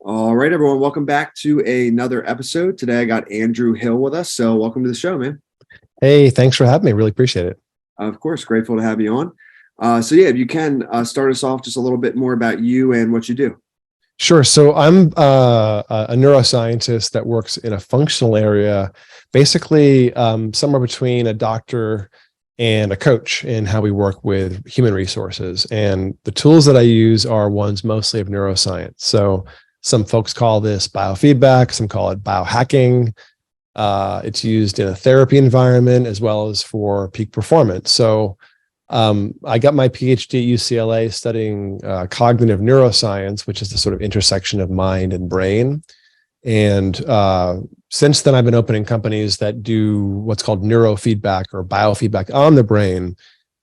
All right, everyone. Welcome back to another episode. Today, I got Andrew Hill with us. So welcome to the show, man. Hey, thanks for having me. Really appreciate it. Of course, grateful to have you on. If you can start us off just a little bit more about you and what you do. Sure. So I'm a neuroscientist that works in a functional area, basically somewhere between a doctor and a coach in how we work with human resources. And the tools that I use are ones mostly of neuroscience. So some folks call this biofeedback, some call it biohacking. It's used in a therapy environment as well as for peak performance. So I got my Ph.D. at UCLA studying cognitive neuroscience, which is the sort of intersection of mind and brain. And since then, I've been opening companies that do what's called neurofeedback or biofeedback on the brain.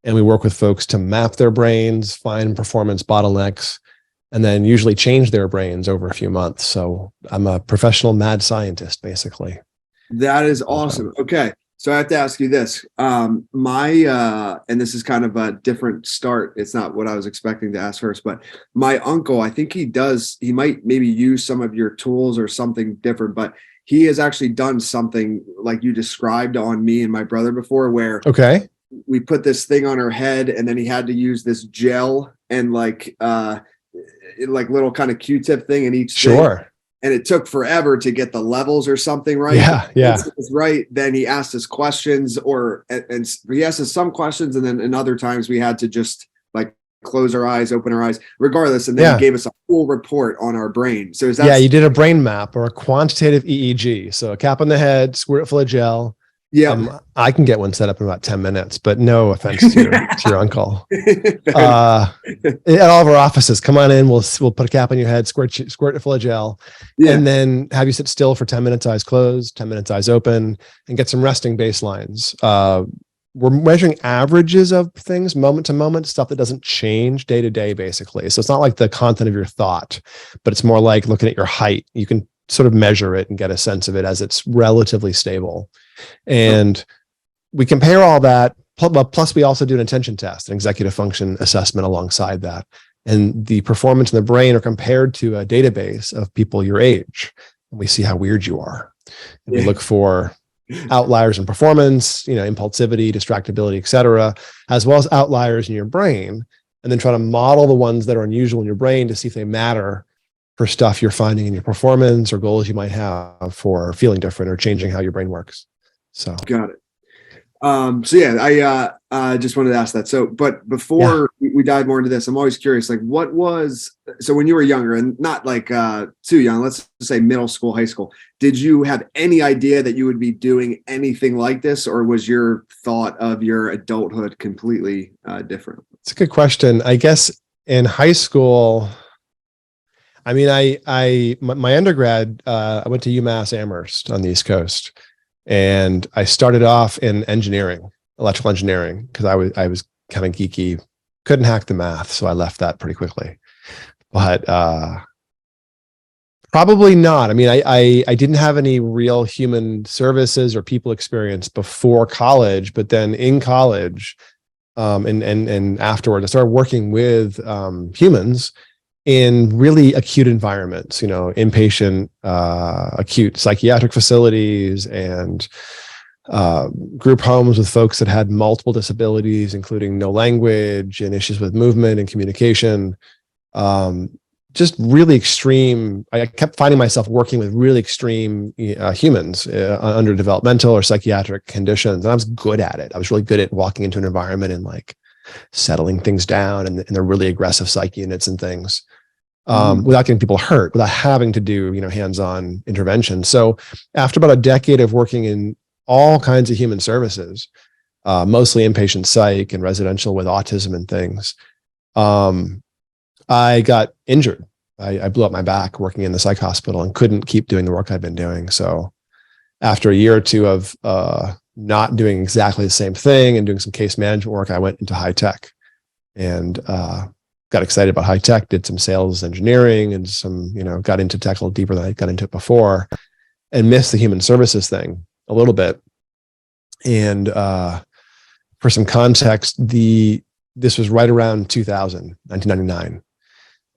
And we work with folks to map their brains, find performance bottlenecks, and then usually change their brains over a few months. So I'm a professional mad scientist, basically. That is awesome. Okay. So I have to ask you this. And this is kind of a different start. It's not what I was expecting to ask first, but my uncle, I think he might maybe use some of your tools or something different, but he has actually done something like you described on me and my brother before, where we put this thing on our head and then he had to use this gel and like little kind of Q-tip thing in each thing. And it took forever to get the levels or something right. Yeah. It's right. Then he asked us questions, and he asked us some questions, and then in other times we had to just like close our eyes, open our eyes, regardless. And then he gave us a full report on our brain. So is that you did a brain map or a quantitative EEG. So a cap on the head, squirt it full of gel. Yeah, I can get one set up in about 10 minutes, but no offense to your uncle. At all of our offices, come on in. We'll put a cap on your head, squirt it full of gel, and then have you sit still for 10 minutes, eyes closed, 10 minutes, eyes open, and get some resting baselines. We're measuring averages of things, moment to moment, stuff that doesn't change day to day, basically. So it's not like the content of your thought, but it's more like looking at your height. You can sort of measure it and get a sense of it as it's relatively stable. And we compare all that. Plus, we also do an attention test, an executive function assessment alongside that. And the performance in the brain are compared to a database of people your age. And we see how weird you are. And we look for outliers in performance, impulsivity, distractibility, et cetera, as well as outliers in your brain. And then try to model the ones that are unusual in your brain to see if they matter for stuff you're finding in your performance or goals you might have for feeling different or changing how your brain works. So got it. I just wanted to ask that. So, but before we dive more into this, I'm always curious, like so when you were younger and not like too young, let's say middle school, high school, did you have any idea that you would be doing anything like this, or was your thought of your adulthood completely different? It's a good question. I guess in high school, I mean, my undergrad, I went to UMass Amherst on the East Coast, and I started off in engineering, electrical engineering, because I was kind of geeky, couldn't hack the math, so I left that pretty quickly. But probably not. I mean, I didn't have any real human services or people experience before college, but then in college, and afterwards, I started working with humans in really acute environments, inpatient, acute psychiatric facilities and group homes with folks that had multiple disabilities, including no language and issues with movement and communication. Just really extreme. I kept finding myself working with really extreme humans under developmental or psychiatric conditions. And I was good at it. I was really good at walking into an environment and like settling things down and the really aggressive psych units and things. Without getting people hurt, without having to do, hands-on intervention. So after about a decade of working in all kinds of human services, mostly inpatient psych and residential with autism and things, I got injured. I blew up my back working in the psych hospital and couldn't keep doing the work I'd been doing. So after a year or two of not doing exactly the same thing and doing some case management work, I went into high tech and got excited about high tech, did some sales engineering and some, got into tech a little deeper than I got into it before, and missed the human services thing a little bit. And for some context, this was right around 1999.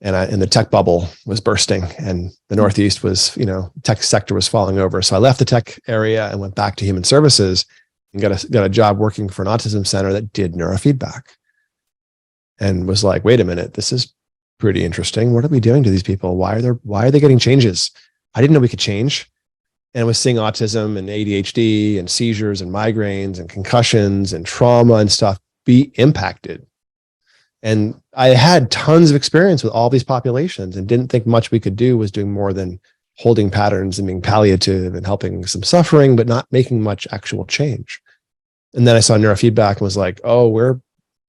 and the tech bubble was bursting, and the Northeast was, tech sector was falling over. So I left the tech area and went back to human services and got a job working for an autism center that did neurofeedback, and was like, wait a minute, this is pretty interesting. What are we doing to these people? Why are they getting changes? I didn't know we could change. And I was seeing autism and ADHD and seizures and migraines and concussions and trauma and stuff be impacted. And I had tons of experience with all these populations and didn't think much we could do was doing more than holding patterns and being palliative and helping some suffering, but not making much actual change. And then I saw neurofeedback and was like, oh, we're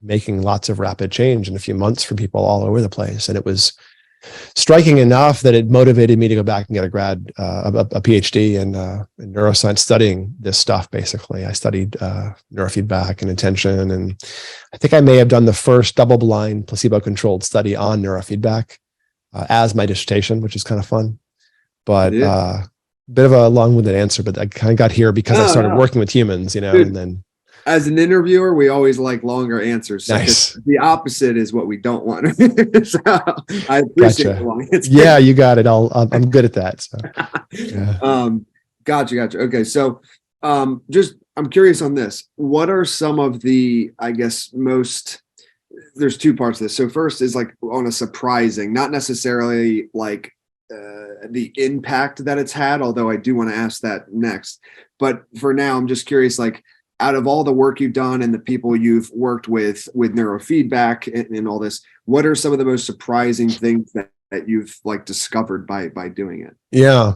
making lots of rapid change in a few months for people all over the place. And it was striking enough that it motivated me to go back and get a Ph.D. in neuroscience, studying this stuff. Basically, I studied neurofeedback and attention, and I think I may have done the first double-blind, placebo-controlled study on neurofeedback as my dissertation, which is kind of fun. But bit of a long-winded answer, but I kind of got here because I started working with humans, Dude, and then. As an interviewer, we always like longer answers. So nice. The opposite is what we don't want. So I appreciate the long answer. Yeah, you got it. I'm good at that. So. Yeah. Gotcha. Okay. So I'm curious on this. What are some of the, I guess, there's two parts to this. So first is like on a surprising, not necessarily like the impact that it's had, although I do want to ask that next. But for now, I'm just curious, like, out of all the work you've done and the people you've worked with neurofeedback and all this, what are some of the most surprising things that you've like discovered by doing it? Yeah.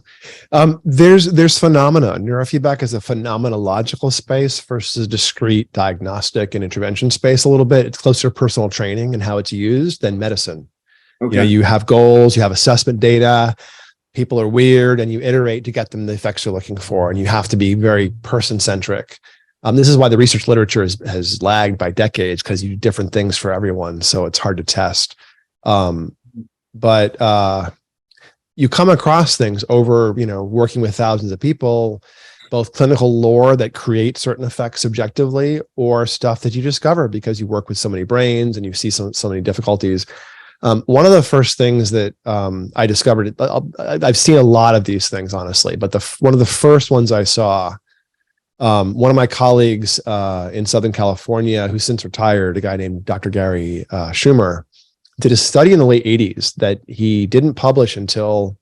There's phenomena. Neurofeedback is a phenomenological space versus a discrete diagnostic and intervention space a little bit. It's closer to personal training and how it's used than medicine. Okay. You have goals, you have assessment data, people are weird, and you iterate to get them the effects you're looking for. And you have to be very person-centric. This is why the research literature has lagged by decades, because you do different things for everyone. So it's hard to test. But you come across things over, working with thousands of people, both clinical lore that creates certain effects subjectively, or stuff that you discover because you work with so many brains and you see so many difficulties. One of the first things that I discovered, I've seen a lot of these things, honestly, but one of the first ones I saw, one of my colleagues in Southern California, who's since retired, a guy named Dr. Gary Schumer, did a study in the late 80s that he didn't publish until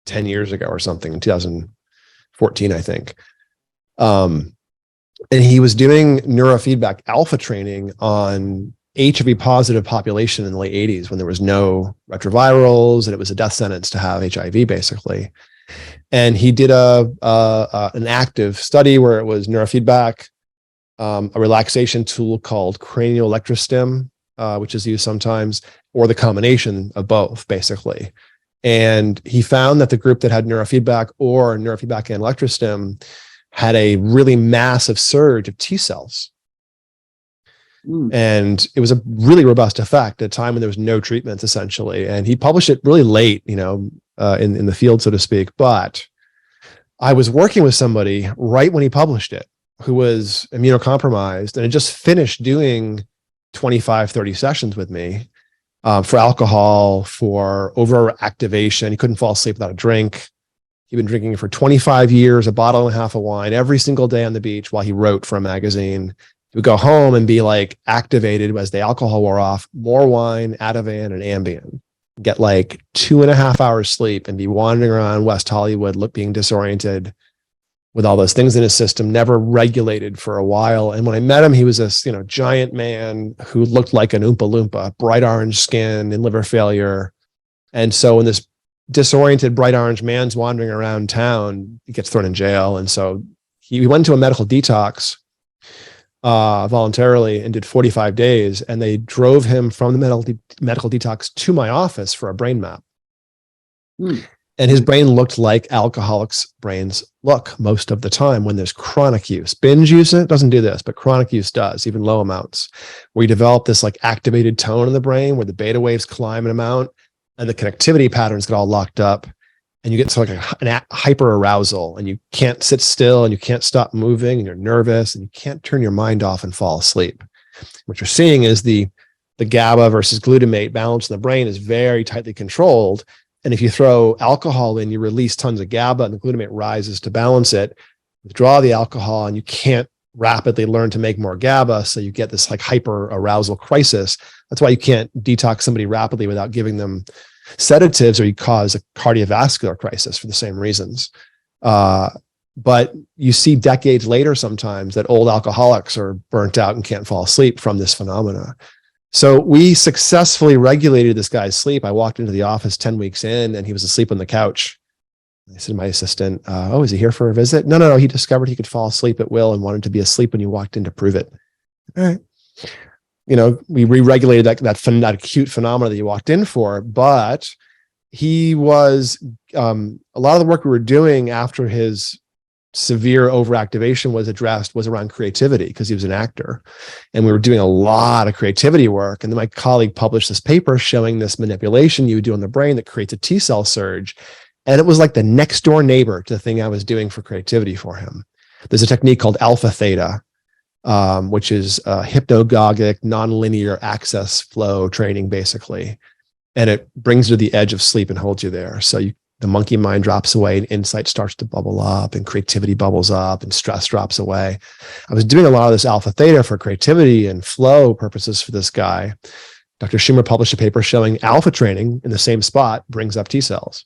10 years ago or something, 2014, I think. And he was doing neurofeedback alpha training on HIV positive population in the late 80s when there was no retrovirals and it was a death sentence to have HIV, basically. And he did an active study where it was neurofeedback, a relaxation tool called cranial electrostim, which is used sometimes, or the combination of both, basically. And he found that the group that had neurofeedback or neurofeedback and electrostim had a really massive surge of T cells. And it was a really robust effect at a time when there was no treatments, essentially. And he published it really late, in the field, so to speak. But I was working with somebody right when he published it who was immunocompromised and had just finished doing 25, 30 sessions with me for alcohol, for overactivation. He couldn't fall asleep without a drink. He'd been drinking for 25 years, a bottle and a half of wine every single day on the beach while he wrote for a magazine. He would go home and be like activated as the alcohol wore off, more wine, Ativan, and Ambien, get like 2.5 hours sleep and be wandering around West Hollywood, being disoriented with all those things in his system, never regulated for a while. And when I met him, he was this, giant man who looked like an Oompa Loompa, bright orange skin and liver failure. And so when this disoriented bright orange man's wandering around town, he gets thrown in jail. And so he went to a medical detox voluntarily and did 45 days. And they drove him from the medical detox to my office for a brain map. And his brain looked like alcoholics' brains look most of the time when there's chronic use. Binge use, it doesn't do this, but chronic use does, even low amounts, where you develop this like activated tone in the brain where the beta waves climb an amount and the connectivity patterns get all locked up. And you get to like a hyper arousal, and you can't sit still and you can't stop moving and you're nervous and you can't turn your mind off and fall asleep. What you're seeing is the the GABA versus glutamate balance in the brain is very tightly controlled. And if you throw alcohol in, you release tons of GABA and the glutamate rises to balance it. Withdraw the alcohol and you can't rapidly learn to make more GABA. So you get this like hyper arousal crisis. That's why you can't detox somebody rapidly without giving them sedatives, or you cause a cardiovascular crisis for the same reasons. But you see decades later sometimes that old alcoholics are burnt out and can't fall asleep from this phenomena. So we successfully regulated this guy's sleep. I walked into the office 10 weeks in and he was asleep on the couch. I said to my assistant, oh, is he here for a visit? No. He discovered he could fall asleep at will and wanted to be asleep when you walked in to prove it. All right. We re-regulated that acute phenomena that you walked in for, but he was, a lot of the work we were doing after his severe overactivation was addressed was around creativity, because he was an actor and we were doing a lot of creativity work. And then my colleague published this paper showing this manipulation you would do on the brain that creates a T cell surge. And it was like the next door neighbor to the thing I was doing for creativity for him. There's a technique called alpha theta, which is hypnagogic nonlinear access flow training, basically. And it brings you to the edge of sleep and holds you there. So the monkey mind drops away and insight starts to bubble up and creativity bubbles up and stress drops away. I was doing a lot of this alpha theta for creativity and flow purposes for this guy. Dr. Schumer published a paper showing alpha training in the same spot brings up T cells.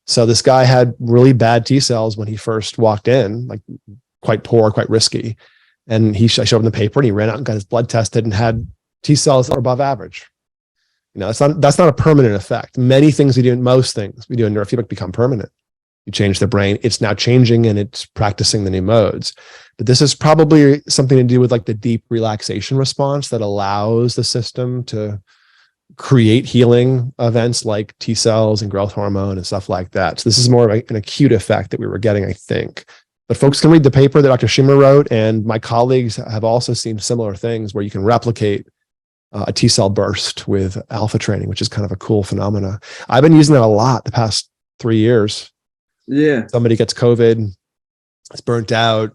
So this guy had really bad T cells when he first walked in, like quite poor, quite risky. And I showed him the paper and he ran out and got his blood tested and had T cells that were above average. That's not a permanent effect. Most things we do in neurofeedback become permanent. You change the brain, it's now changing and it's practicing the new modes. But this is probably something to do with like the deep relaxation response that allows the system to create healing events like T cells and growth hormone and stuff like that. So this is more of an acute effect that we were getting, I think. But folks can read the paper that Dr. Schumer wrote, and my colleagues have also seen similar things where you can replicate a T cell burst with alpha training, which is kind of a cool phenomena. I've been using that a lot the past 3 years. Yeah. Somebody gets COVID, it's burnt out,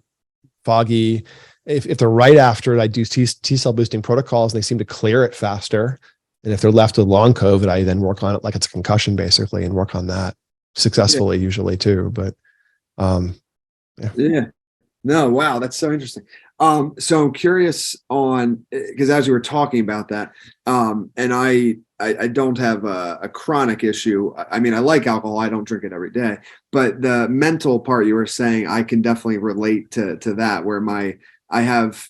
foggy. If they're right after it, I do T cell boosting protocols and they seem to clear it faster. And if they're left with long COVID, I then work on it like it's a concussion basically and work on that successfully usually too. But yeah. No, wow, that's so interesting. So I'm curious on, because as you were talking about that, and I don't have a chronic issue. I mean, I like alcohol. I don't drink it every day, but the mental part you were saying, I can definitely relate to that, where I have,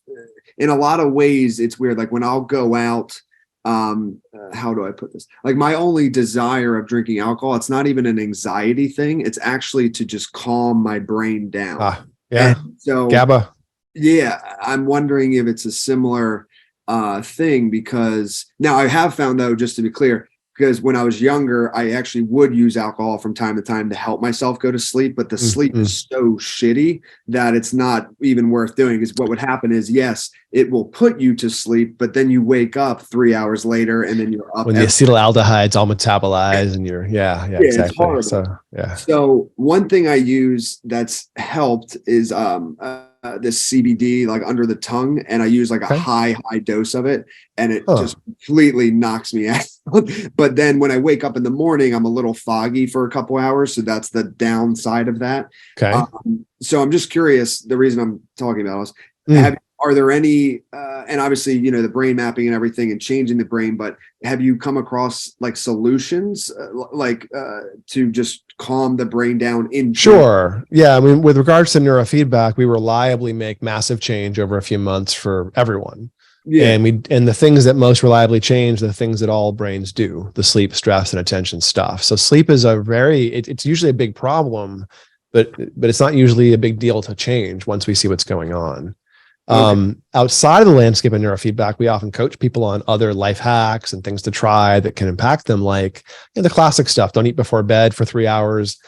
in a lot of ways, it's weird. Like when I'll go out, how do I put this? Like my only desire of drinking alcohol, it's not even an anxiety thing. It's actually to just calm my brain down. Yeah. And so GABA. Yeah, I'm wondering if it's a similar thing, because now I have found, though, just to be clear, because when I was younger, I actually would use alcohol from time to time to help myself go to sleep, but the sleep is so shitty that it's not even worth doing. Because what would happen is, yes, it will put you to sleep, but then you wake up 3 hours later and then you're up. When the acetaldehydes all metabolize and you're, exactly. It's horrible. So one thing I use that's helped is this CBD, like under the tongue, and I use like a high dose of it, and it just completely knocks me out. But then when I wake up in the morning, I'm a little foggy for a couple hours, so that's the downside of that. So I'm just curious, the reason I'm talking about is, are there any, and obviously, the brain mapping and everything and changing the brain, but have you come across like solutions to just calm the brain down in? Sure. Yeah. I mean, with regards to neurofeedback, we reliably make massive change over a few months for everyone. Yeah. And the things that most reliably change, the things that all brains do, the sleep, stress, and attention stuff. So sleep is it's usually a big problem, but it's not usually a big deal to change once we see what's going on. Outside of the landscape of neurofeedback, we often coach people on other life hacks and things to try that can impact them, like the classic stuff. Don't eat before bed for 3 hours.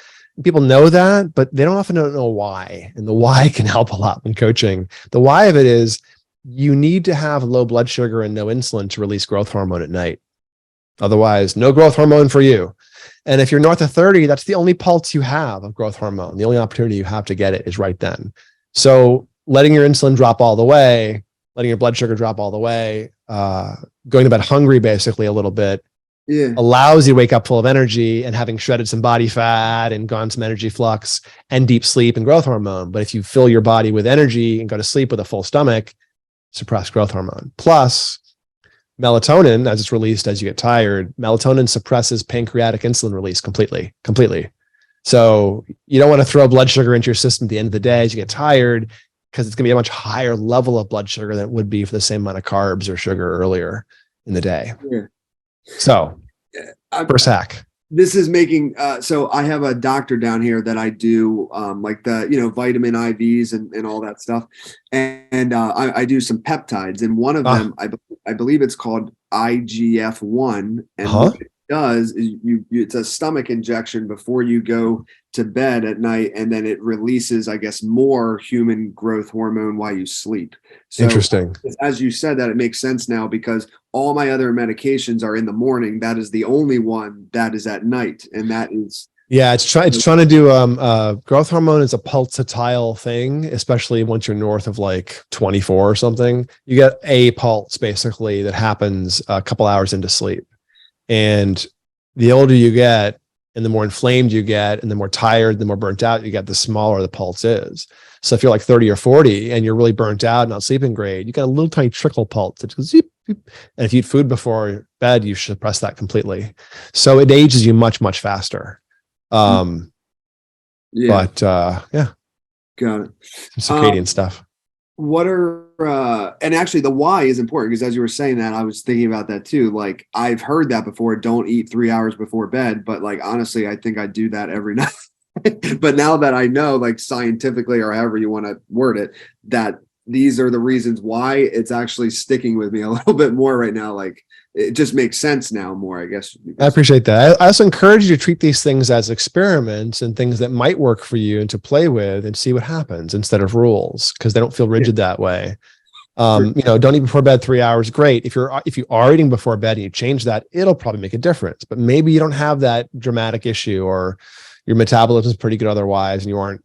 People know that, but they don't often know why. And the why can help a lot when coaching. The why of it is you need to have low blood sugar and no insulin to release growth hormone at night. Otherwise, no growth hormone for you. And if you're north of 30, that's the only pulse you have of growth hormone. The only opportunity you have to get it is right then. So letting your insulin drop all the way, letting your blood sugar drop all the way, going to bed hungry basically a little bit Yeah. allows you to wake up full of energy and having shredded some body fat and gone some energy flux and deep sleep and growth hormone. But if you fill your body with energy and go to sleep with a full stomach, suppress growth hormone. Plus, melatonin, as it's released as you get tired, melatonin suppresses pancreatic insulin release completely. So you don't want to throw blood sugar into your system at the end of the day as you get tired, because it's going to be a much higher level of blood sugar than it would be for the same amount of carbs or sugar earlier in the day. Yeah. So first hack. This is making, so I have a doctor down here that I do like the, vitamin IVs and all that stuff. And I do some peptides, and one of them, I believe it's called IGF-1. And what it does is it's a stomach injection before you go to bed at night. And then it releases, I guess, more human growth hormone while you sleep. So, interesting. As you said that, it makes sense now, because all my other medications are in the morning. That is the only one that is at night. And that is. Yeah, it's trying to do growth hormone is a pulsatile thing, especially once you're north of like 24 or something. You get a pulse basically that happens a couple hours into sleep. And the older you get and the more inflamed you get and the more tired, the more burnt out you get, the smaller the pulse is. So if you're like 30 or 40 and you're really burnt out and not sleeping great, you got a little tiny trickle pulse that goes zeep, zeep. And if you eat food before bed, you should suppress that completely. So it ages you much, much faster. Yeah. Got it. Some circadian stuff. What are and actually the why is important, because as you were saying that, I was thinking about that too. Like, I've heard that before, don't eat 3 hours before bed, but like, honestly, I think I do that every night. But now that I know, like, scientifically, or however you want to word it, that these are the reasons why, it's actually sticking with me a little bit more right now. Like, it just makes sense now more, I guess. I appreciate that. I also encourage you to treat these things as experiments and things that might work for you, and to play with and see what happens instead of rules, because they don't feel rigid that way. Don't eat before bed 3 hours. Great. If you are eating before bed and you change that, it'll probably make a difference. But maybe you don't have that dramatic issue, or your metabolism is pretty good otherwise, and you aren't,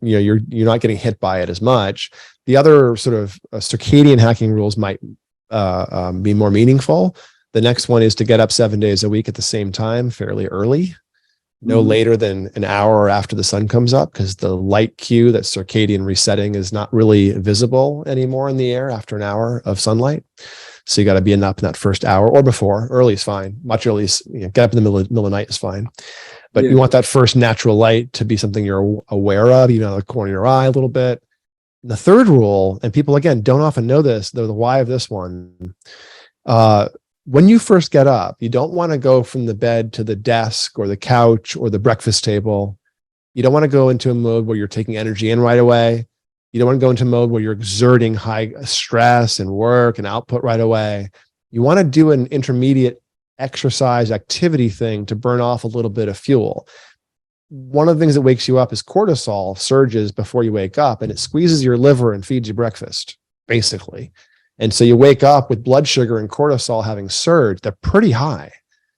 you're not getting hit by it as much. The other sort of circadian hacking rules might be more meaningful. The next one is to get up 7 days a week at the same time, fairly early, no later than an hour after the sun comes up, because the light cue, that circadian resetting, is not really visible anymore in the air after an hour of sunlight. So you got to be up in that first hour, or before. Early is fine. Much early is, get up in the middle of the night is fine. But you want that first natural light to be something you're aware of, even out of the corner of your eye a little bit. And the third rule, and people, again, don't often know this, though, the why of this one, when you first get up, you don't want to go from the bed to the desk or the couch or the breakfast table. You don't want to go into a mode where you're taking energy in right away. You don't want to go into a mode where you're exerting high stress and work and output right away. You want to do an intermediate exercise activity thing to burn off a little bit of fuel. One of the things that wakes you up is cortisol surges before you wake up, and it squeezes your liver and feeds you breakfast, basically. And so you wake up with blood sugar and cortisol having surged. They're pretty high.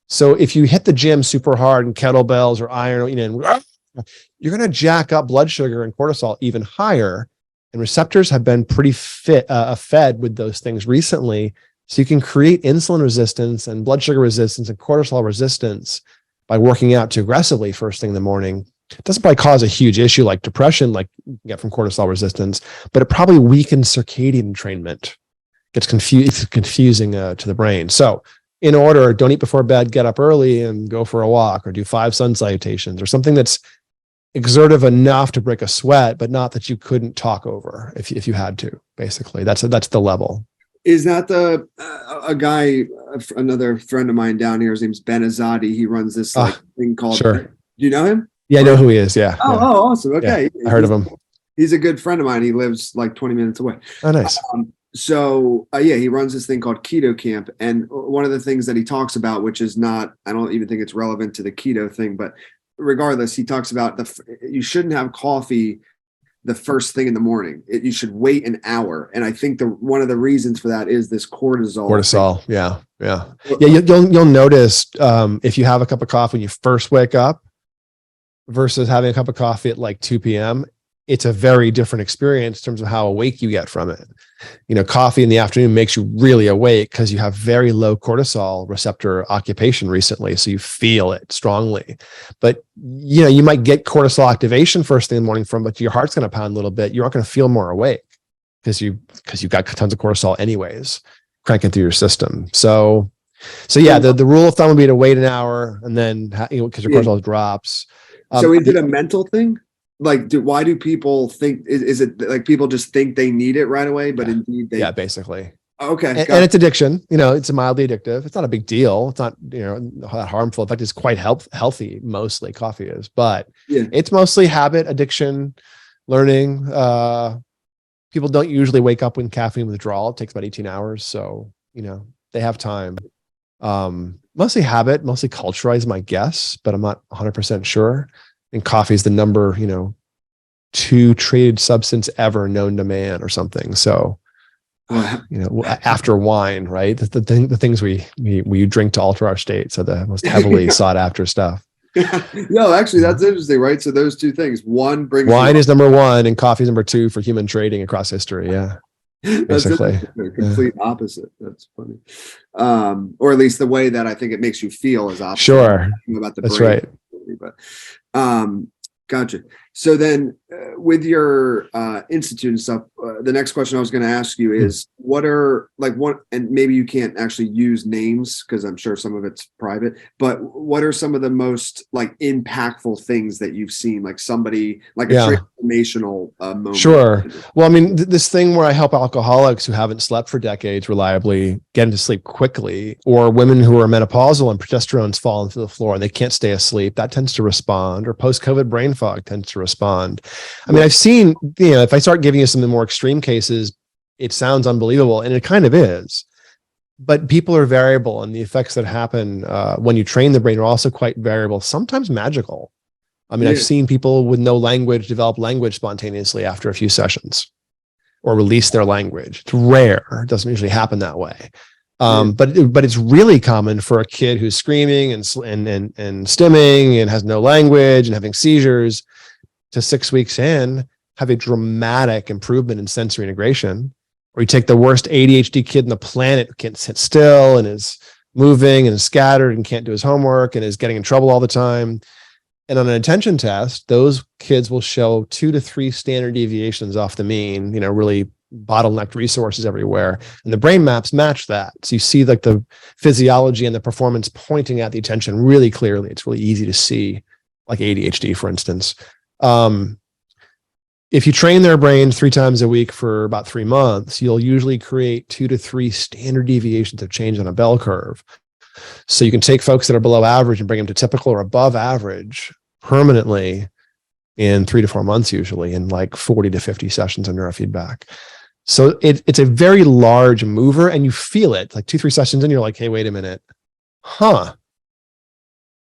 So if you hit the gym super hard and kettlebells or iron, you're going to jack up blood sugar and cortisol even higher. And receptors have been pretty fed with those things recently. So you can create insulin resistance and blood sugar resistance and cortisol resistance by working out too aggressively first thing in the morning. It doesn't probably cause a huge issue like depression, like you get from cortisol resistance, but it probably weakens circadian entrainment. It's confusing to the brain. So in order, don't eat before bed, get up early and go for a walk, or do 5 sun salutations, or something that's exertive enough to break a sweat, but not that you couldn't talk over if you had to, basically. That's the level. Is that a guy, another friend of mine down here, his name's Ben Azadi. He runs this thing called, sure. Do you know him? Yeah, I know who he is. Yeah. Oh, awesome. Okay. Yeah, I heard of him. He's a good friend of mine. He lives like 20 minutes away. Oh, nice. He runs this thing called Keto Camp. And one of the things that he talks about, which is not, I don't even think it's relevant to the keto thing, but regardless, he talks about you shouldn't have coffee the first thing in the morning. You should wait an hour. And I think one of the reasons for that is this cortisol. Yeah. You'll notice if you have a cup of coffee when you first wake up versus having a cup of coffee at like 2 p.m., it's a very different experience in terms of how awake you get from it. Coffee in the afternoon makes you really awake because you have very low cortisol receptor occupation recently. So you feel it strongly, but you might get cortisol activation first thing in the morning but your heart's going to pound a little bit. You're not going to feel more awake because you've got tons of cortisol anyways, cranking through your system. So yeah, the rule of thumb would be to wait an hour and then, because your cortisol drops. So is it a mental thing? Like, why do people think, is it like people just think they need it right away, but indeed they... Yeah, basically. Okay. And it's addiction, it's mildly addictive. It's not a big deal. It's not, harmful. In fact, it's quite healthy. Mostly coffee is, but it's mostly habit, addiction, learning. People don't usually wake up with caffeine withdrawal. It takes about 18 hours. So, they have time. Mostly habit, mostly culture is my guess, but I'm not 100% sure. And coffee is the number, 2 traded substance ever known to man or something. So, after wine, right? The things we drink to alter our states are the most heavily sought after stuff. No, actually, that's interesting, right? So those 2 things, one brings wine is number 1 and coffee is number 2 for human trading across history. Yeah. Basically, complete opposite. That's funny. Or at least the way that I think it makes you feel is opposite. Sure. About the That's brain. right. But gotcha. So then with your institute and stuff, the next question I was going to ask you is and maybe you can't actually use names because I'm sure some of it's private, but what are some of the most impactful things that you've seen, like somebody a transformational moment? Sure. Well, I mean, this thing where I help alcoholics who haven't slept for decades reliably get into sleep quickly, or women who are menopausal and progesterone's fallen to the floor and they can't stay asleep, that tends to respond, or post-COVID brain fog tends to respond. I mean, I've seen, if I start giving you some of the more extreme cases, it sounds unbelievable, and it kind of is. But people are variable, and the effects that happen when you train the brain are also quite variable, sometimes magical. I mean, I've seen people with no language develop language spontaneously after a few sessions, or release their language. It's rare; it doesn't usually happen that way. But it's really common for a kid who's screaming and stimming and has no language and having seizures to 6 weeks in have a dramatic improvement in sensory integration. Or you take the worst ADHD kid on the planet who can't sit still and is moving and is scattered and can't do his homework and is getting in trouble all the time. And on an attention test, those kids will show 2 to 3 standard deviations off the mean, really bottlenecked resources everywhere. And the brain maps match that. So you see the physiology and the performance pointing at the attention really clearly. It's really easy to see, like ADHD, for instance. If you train their brain 3 times a week for about 3 months, you'll usually create 2 to 3 standard deviations of change on a bell curve. So you can take folks that are below average and bring them to typical or above average permanently in 3 to 4 months, usually in 40 to 50 sessions of neurofeedback. So it's a very large mover, and you feel it 2-3 sessions in, you're like, hey, wait a minute.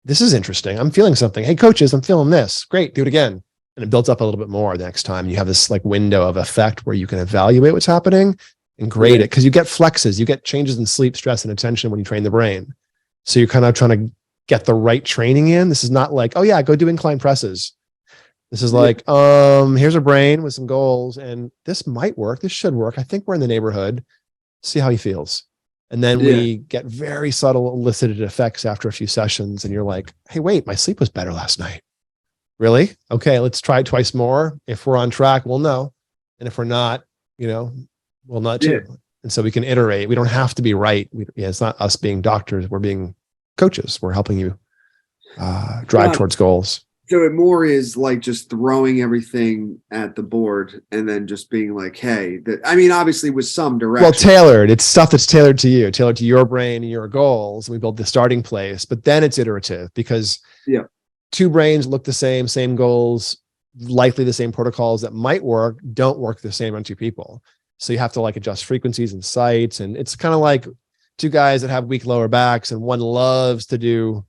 This is interesting. I'm feeling something. Hey, coaches, I'm feeling this. Great. Do it again. And it builds up a little bit more the next time. You have this window of effect where you can evaluate what's happening and grade it, because you get flexes, you get changes in sleep, stress, and attention when you train the brain. So you're kind of trying to get the right training in. This is not oh yeah, go do incline presses. This is here's a brain with some goals, and this might work. This should work. I think we're in the neighborhood. See how he feels. And then we get very subtle elicited effects after a few sessions, and you're like, hey, wait, my sleep was better last night. Really? Okay, let's try it twice more. If we're on track, we'll know. And if we're not, we'll not too. And so we can iterate. We don't have to be right. It's not us being doctors. We're being coaches. We're helping you drive towards goals. So it more is just throwing everything at the board and then just being hey, obviously with some direction. Well, tailored. It's stuff that's tailored to you, tailored to your brain and your goals. And we build the starting place, but then it's iterative, because 2 brains look the same goals, likely the same protocols that might work, don't work the same on 2 people. So you have to adjust frequencies and sites. And it's kind of like 2 guys that have weak lower backs, and one loves to do,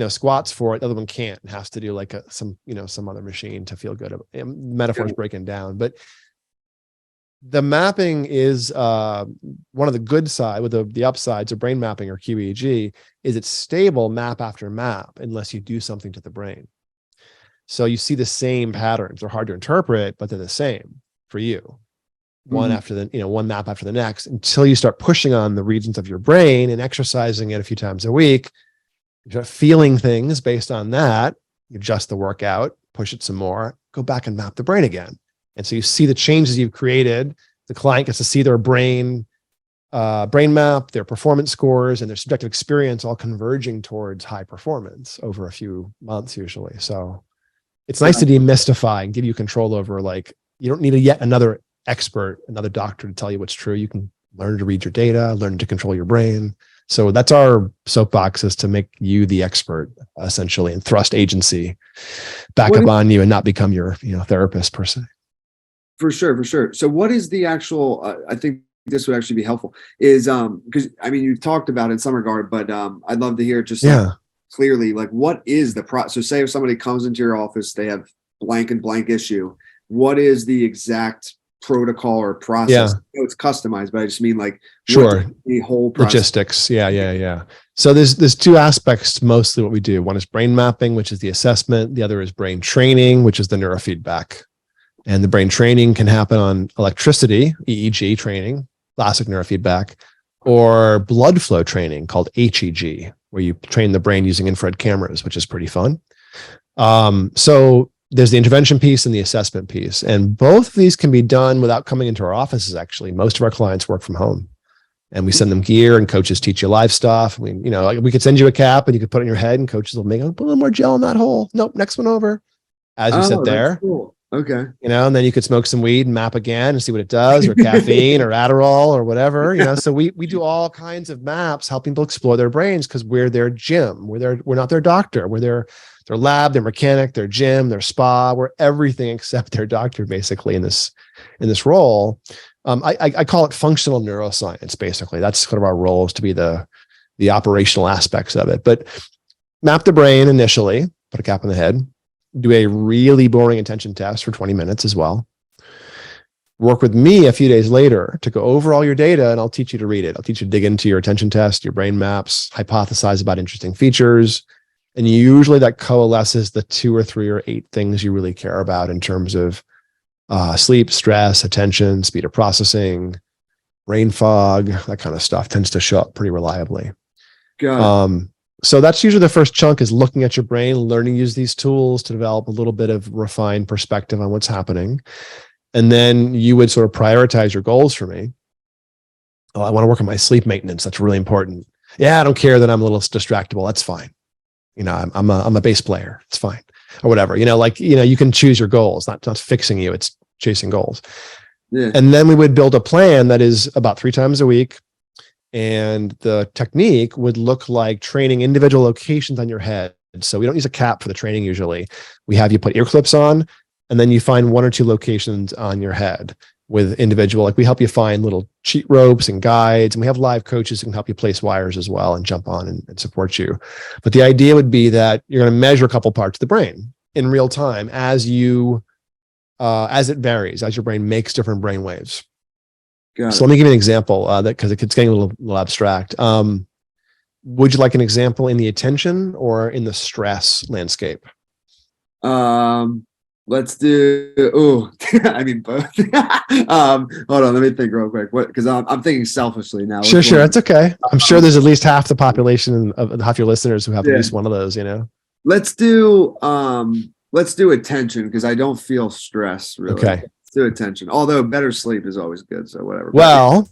squats for it. The other one can't and has to do some other machine to feel good. Metaphors breaking down, but the mapping is one of the good side with the upsides of brain mapping, or QEEG, is it's stable map after map unless you do something to the brain. So you see the same patterns. They're hard to interpret, but they're the same for you. One after the, one map after the next, until you start pushing on the regions of your brain and exercising it a few times a week. You start feeling things based on that. You adjust the workout, push it some more, go back and map the brain again. And so you see the changes you've created. The client gets to see their brain map, their performance scores, and their subjective experience all converging towards high performance over a few months usually. So it's nice to demystify and give you control over, like, you don't need yet another expert, another doctor to tell you what's true. You can learn to read your data, learn to control your brain. So that's our soapbox, is to make you the expert essentially, and thrust agency back up on you and not become your therapist per se. For sure. So what is the actual, I think this would actually be helpful, is because you talked about it in some regard, but I'd love to hear just clearly, like, what is the process? So say if somebody comes into your office, they have blank and blank issue, what is the exact protocol or process? I know it's customized, but I just mean, like, sure, the whole process. Logistics. Yeah. So there's two aspects mostly what we do. One is brain mapping, which is the assessment. The other is brain training, which is the neurofeedback. And the brain training can happen on electricity, EEG training, classic neurofeedback, or blood flow training called HEG, where you train the brain using infrared cameras, which is pretty fun. So there's the intervention piece and the assessment piece. And both of these can be done without coming into our offices, actually. Most of our clients work from home. And we send them gear, and coaches teach you live stuff. We could send you a cap and you could put it in your head, and coaches will make a little more gel in that hole. Nope, next one over. As you sit there. Cool. Okay. And then you could smoke some weed and map again and see what it does, or caffeine or Adderall or whatever, so we do all kinds of maps helping people explore their brains, because we're their gym. We're not their doctor. We're their lab, their mechanic, their gym, their spa. We're everything except their doctor, basically, in this role. I call it functional neuroscience, basically. That's kind of our role, is to be the operational aspects of it. But map the brain initially, put a cap on the head, do a really boring attention test for 20 minutes as well. Work with me a few days later to go over all your data, and I'll teach you to read it. I'll teach you to dig into your attention test, your brain maps, hypothesize about interesting features. And usually that coalesces the 2 or 3 or 8 things you really care about in terms of sleep, stress, attention, speed of processing, brain fog, that kind of stuff tends to show up pretty reliably. Got it. So that's usually the first chunk, is looking at your brain, learning to use these tools to develop a little bit of refined perspective on what's happening. And then you would sort of prioritize your goals for me. Oh, I want to work on my sleep maintenance. That's really important. Yeah, I don't care that I'm a little distractible. That's fine. I'm a bass player. It's fine. Or whatever, you can choose your goals, not fixing you. It's chasing goals. Yeah. And then we would build a plan that is about 3 times a week. And the technique would look like training individual locations on your head. So we don't use a cap for the training usually. We have you put ear clips on, and then you find 1 or 2 locations on your head with individual, like we help you find little cheat ropes and guides, and we have live coaches who can help you place wires as well and jump on and support you. But the idea would be that you're going to measure a couple parts of the brain in real time as it varies, as your brain makes different brain waves. So let me give you an example because it's getting a little abstract. Would you like an example in the attention or in the stress landscape? Let's do. Both. Hold on, let me think real quick. Because I'm thinking selfishly now. Sure, that's okay. I'm sure there's at least half the population of half your listeners who have at least one of those. Let's do attention, because I don't feel stress really. Okay. To attention, although better sleep is always good, so whatever. Well,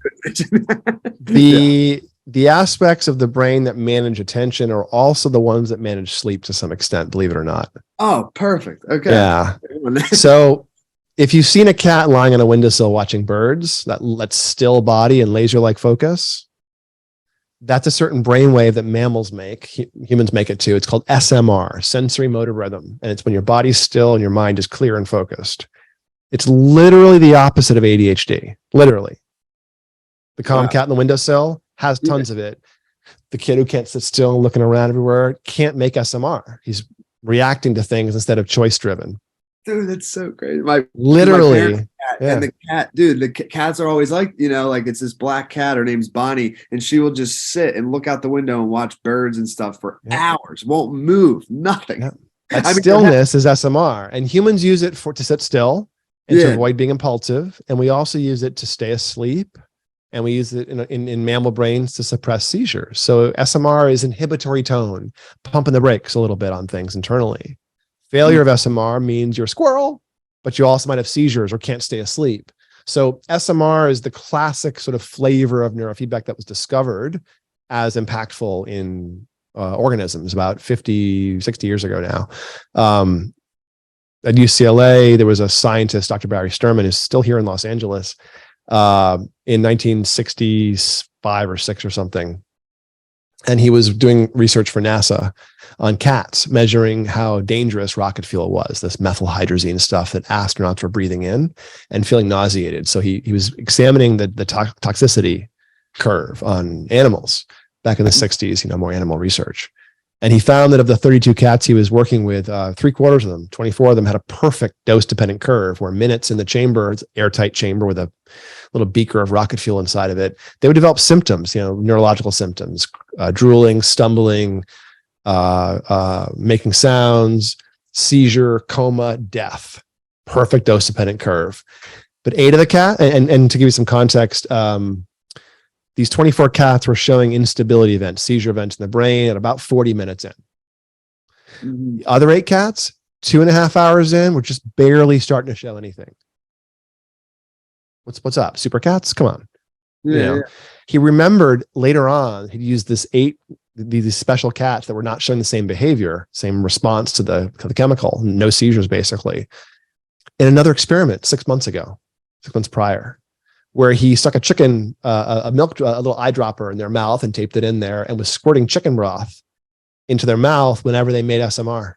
the aspects of the brain that manage attention are also the ones that manage sleep to some extent, believe it or not. Oh, perfect. Okay. Yeah. So if you've seen a cat lying on a windowsill watching birds, that still body and laser-like focus, that's a certain brainwave that mammals make. Humans make it too. It's called SMR, sensory motor rhythm, and it's when your body's still and your mind is clear and focused. It's literally the opposite of ADHD. Literally. The calm cat in the windowsill has tons of it. The kid who can't sit still and looking around everywhere can't make SMR. He's reacting to things instead of choice driven. Dude, that's so crazy. Literally. And the cat, dude, the cats are always like, like it's this black cat. Her name's Bonnie, and she will just sit and look out the window and watch birds and stuff for hours. Won't move, nothing. That stillness is SMR, and humans use it to sit still and to avoid being impulsive. And we also use it to stay asleep. And we use it in mammal brains to suppress seizures. So SMR is inhibitory tone, pumping the brakes a little bit on things internally. Failure of SMR means you're a squirrel, but you also might have seizures or can't stay asleep. So SMR is the classic sort of flavor of neurofeedback that was discovered as impactful in organisms about 50, 60 years ago now. At UCLA, there was a scientist, Dr. Barry Sturman, who's still here in Los Angeles, in 1965 or 6 or something. And he was doing research for NASA on cats, measuring how dangerous rocket fuel was, this methylhydrazine stuff that astronauts were breathing in and feeling nauseated. So he was examining the toxicity curve on animals back in the 60s, more animal research. And he found that of the 32 cats he was working with, 3/4 of them, 24 of them, had a perfect dose-dependent curve where minutes in the chamber, it's an airtight chamber with a little beaker of rocket fuel inside of it, they would develop symptoms, neurological symptoms, drooling, stumbling, making sounds, seizure, coma, death. Perfect dose-dependent curve. But 8 of the cat, and to give you some context, these 24 cats were showing instability events, seizure events in the brain at about 40 minutes in. Mm-hmm. The other 8 cats, 2.5 hours in, were just barely starting to show anything. What's up? Super cats? Come on. Yeah. He remembered later on, he'd used these special cats that were not showing the same behavior, same response to the chemical, no seizures basically, in another experiment 6 months prior, where he stuck a chicken, a little eyedropper in their mouth and taped it in there and was squirting chicken broth into their mouth whenever they made SMR.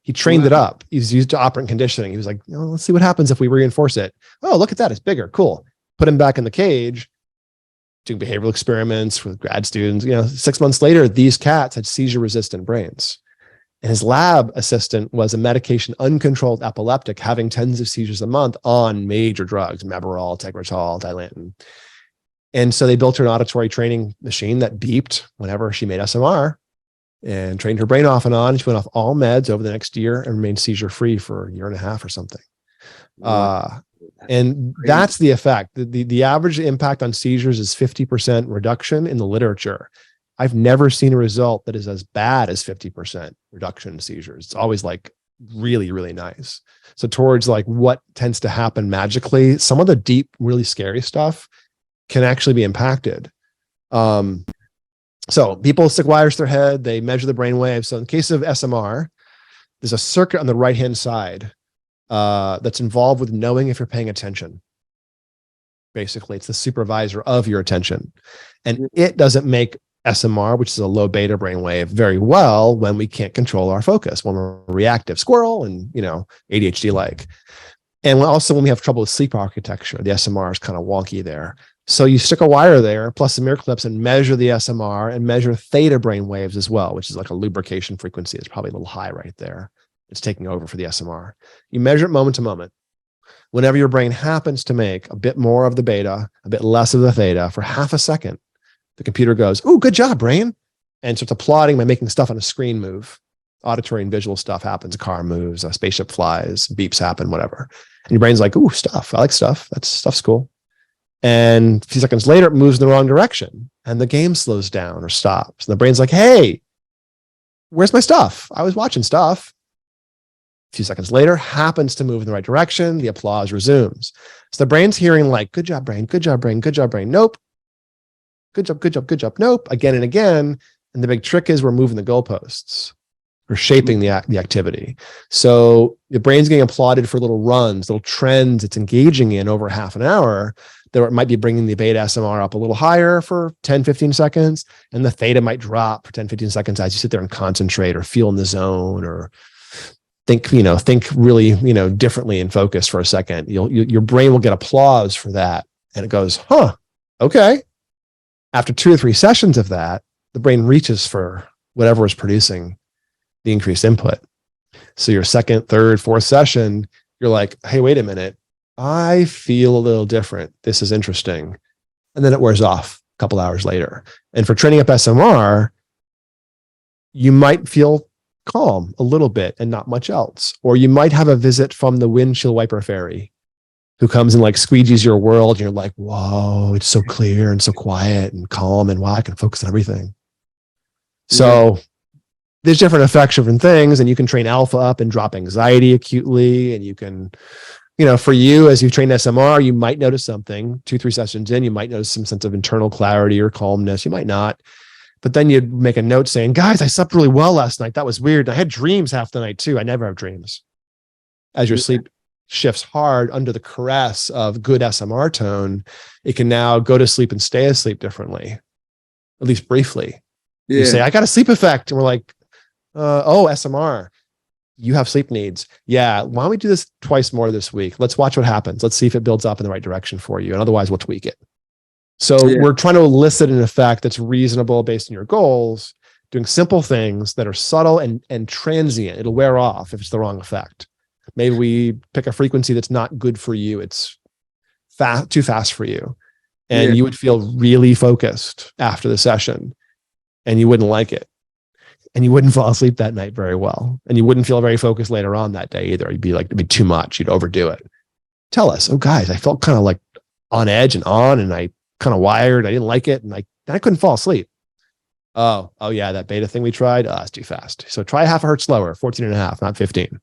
He trained it up. He's used to operant conditioning. He was like, let's see what happens if we reinforce it. Oh, look at that. It's bigger. Cool. Put him back in the cage, doing behavioral experiments with grad students. 6 months later, these cats had seizure-resistant brains. And his lab assistant was a medication uncontrolled epileptic having tens of seizures a month on major drugs, Mebarol, Tegretol, Dilantin. And so they built her an auditory training machine that beeped whenever she made SMR and trained her brain off and on. She went off all meds over the next year and remained seizure-free for a year and a half or something. And that's the effect. The average impact on seizures is 50% reduction in the literature. I've never seen a result that is as bad as 50% reduction in seizures. It's always like really, really nice. So towards like what tends to happen magically, some of the deep, really scary stuff can actually be impacted. So people stick wires to their head, they measure the brain waves. So in the case of SMR, there's a circuit on the right-hand side that's involved with knowing if you're paying attention. Basically, it's the supervisor of your attention. And it doesn't make SMR, which is a low beta brainwave, very well when we can't control our focus, when we're a reactive squirrel and, ADHD-like. And also when we have trouble with sleep architecture, the SMR is kind of wonky there. So you stick a wire there, plus some ear clips, and measure the SMR and measure theta brainwaves as well, which is like a lubrication frequency. It's probably a little high right there. It's taking over for the SMR. You measure it moment to moment. Whenever your brain happens to make a bit more of the beta, a bit less of the theta for half a second, the computer goes, "Oh, good job, brain," and starts applauding by making stuff on a screen move. Auditory and visual stuff happens. A car moves, a spaceship flies, beeps happen, whatever. And your brain's like, "Ooh, stuff. I like stuff. Stuff's cool." And a few seconds later, it moves in the wrong direction, and the game slows down or stops. And the brain's like, "Hey, where's my stuff? I was watching stuff." A few seconds later, happens to move in the right direction. The applause resumes. So the brain's hearing like, "Good job, brain. Good job, brain. Good job, brain. Nope. Good job, good job, good job. Nope." Again and again. And the big trick is we're moving the goalposts. We're shaping the activity. So the brain's getting applauded for little runs, little trends it's engaging in over half an hour. That it might be bringing the beta SMR up a little higher for 10, 15 seconds. And the theta might drop for 10, 15 seconds as you sit there and concentrate or feel in the zone or think really, differently and focus for a second. Your brain will get applause for that. And it goes, "Huh, okay." After 2 or 3 sessions of that, the brain reaches for whatever is producing the increased input. So your second, third, fourth session, you're like, "Hey, wait a minute. I feel a little different. This is interesting." And then it wears off a couple hours later. And for training up SMR, you might feel calm a little bit and not much else. Or you might have a visit from the windshield wiper fairy who comes and like squeegees your world. And you're like, whoa, it's so clear and so quiet and calm, and wow, I can focus on everything. So there's different effects, different things, and you can train alpha up and drop anxiety acutely. And you can, for you, as you've trained SMR, you might notice something 2-3 sessions in, you might notice some sense of internal clarity or calmness. You might not. But then you'd make a note saying, guys, I slept really well last night. That was weird. I had dreams half the night too. I never have dreams. As your sleep shifts hard under the caress of good SMR tone, it can now go to sleep and stay asleep differently, at least briefly. You say, I got a sleep effect. And we're like, oh, SMR, you have sleep needs. Yeah. Why don't we do this twice more this week? Let's watch what happens. Let's see if it builds up in the right direction for you. And otherwise we'll tweak it. So we're trying to elicit an effect that's reasonable based on your goals, doing simple things that are subtle and transient. It'll wear off if it's the wrong effect. Maybe we pick a frequency that's not good for you. It's too fast for you. And you would feel really focused after the session and you wouldn't like it. And you wouldn't fall asleep that night very well. And you wouldn't feel very focused later on that day either. You'd be like, it'd be too much. You'd overdo it. Tell us, oh guys, I felt kind of like on edge and I kind of wired. I didn't like it. And I couldn't fall asleep. Oh yeah. That beta thing we tried, it's too fast. So try half a hertz slower, 14.5, not 15.